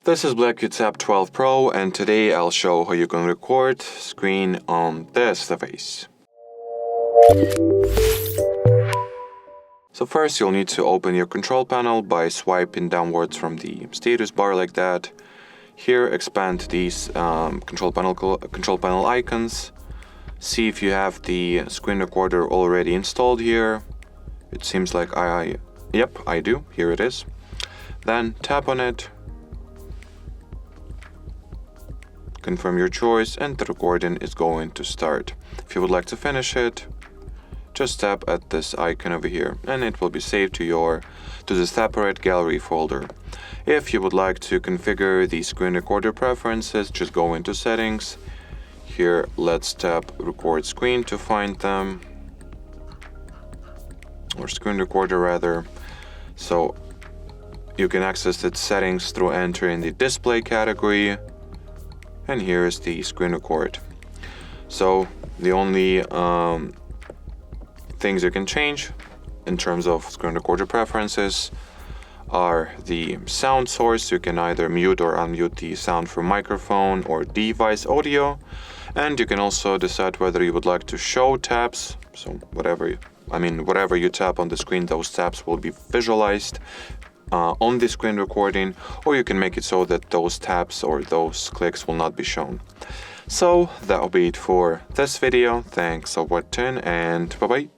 This is BLACKVIEW Tab 12 Pro, and today I'll show how you can record screen on this device. So first you'll need to open your control panel by swiping downwards from the status bar like that. Here expand these control panel icons. See if you have the screen recorder already installed here. It seems like yep, I do. Here it is. Then tap on it. Confirm your choice and the recording is going to start. If you would like to finish it, just tap at this icon over here and it will be saved to the separate gallery folder. If you would like to configure the screen recorder preferences, just go into settings. Here let's tap record screen to find them, or screen recorder rather. So you can access its settings through entering the display category. And here is the screen record. So the only things you can change in terms of screen recorder preferences are the sound source. You can either mute or unmute the sound from microphone or device audio. And you can also decide whether you would like to show tabs. So whatever you tap on the screen, those tabs will be visualized on the screen recording, or you can make it so that those tabs or those clicks will not be shown. So that will be it for this video. Thanks for watching and bye bye.